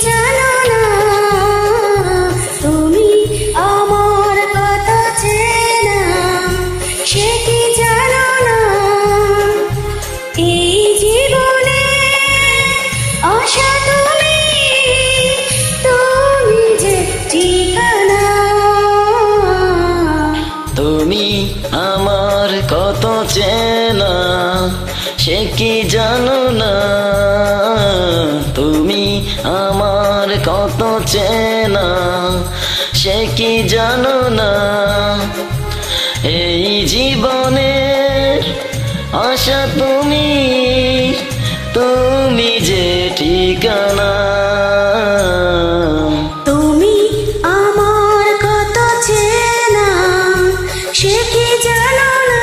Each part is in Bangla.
জানো না তুমি আমার কত চেনা, সে কি জানো না এই জীবনে আশা তুমি, তুমি যে ঠিকানা। তুমি আমার কত চেনা, সে কি জানো না। তুমি আমার কত চেনা, সে কি জানো না। এই জীবনের আশা তুমি, তুমি যে ঠিকানা। তুমি আমার কত চেনা, সে কি জানো না।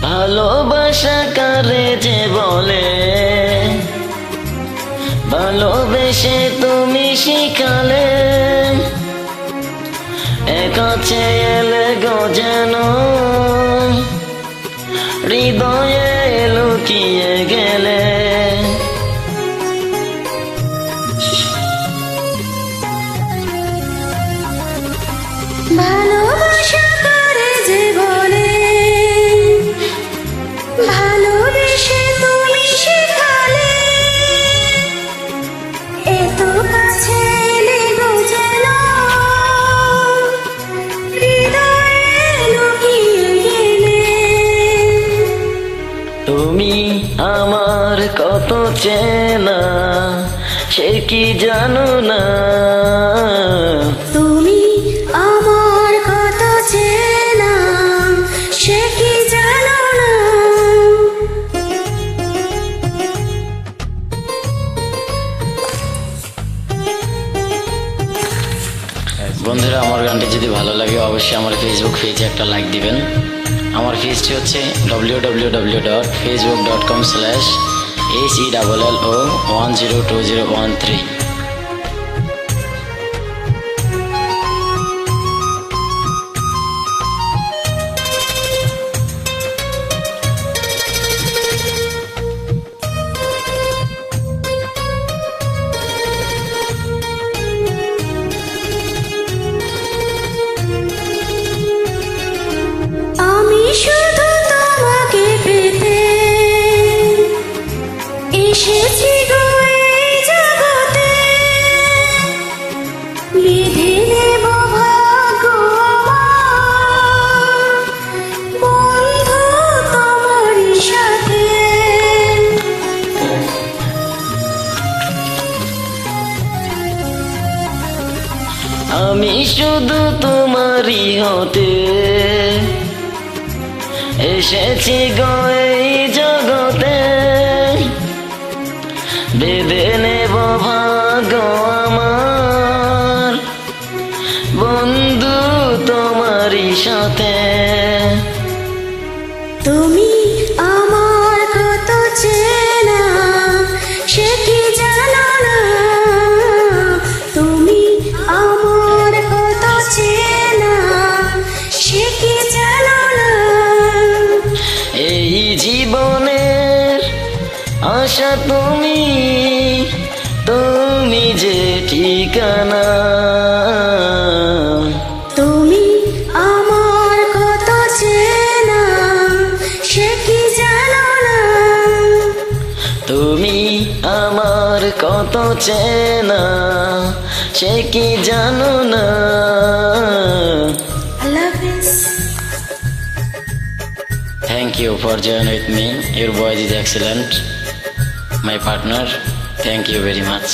ভালোবাসা কারে যে বলে, ভালোবেসে তুমি শিখালে। কাছে এলে গো যেন হৃদয়ে লুকিয়ে গেলে। ভালোবাসা করে যে বলে, ভালোবেসে তুমি শিখালে। এত কাছে এলে গো যেন হৃদয়ে লুকিয়ে গেলে। তুমি আমার কত চেনা, সে কি জানো না। তুমি আমার কত চেনা, সে কি জানো না। বন্ধুরা, আমার গানটি যদি ভালো লাগে অবশ্যই আমার ফেসবুক পেজে একটা লাইক দিবেন। আমার পেজটি হচ্ছে www.facebook.com/HELLO102013। আমি শুধু তোমাকে পেতে এসেছি গো এই জগতে। বেঁধে নেব ভাগ্য আমার, বন্ধু তোমারই সাথে। আমি শুধু তোমারই হতে এসেছি গো এই জগতে। বেঁধে নেব ভাগ্য আমার, বন্ধু তোমারই সাথে। তুমি আমার কত চেনা, সে কি জানো না। তুমি আমার কত চেনা, সে কি জানো না। এই জীবনের আশা তুমি, তুমি যে ঠিকানা। তুমি আমার কত চেনা, সে কি জানো না। তুমি আমার কত চেনা, সে কি জানো না। আল্লাহ হাফেজ। Thank you for joining with me. Your voice is excellent. My partner, thank you very much.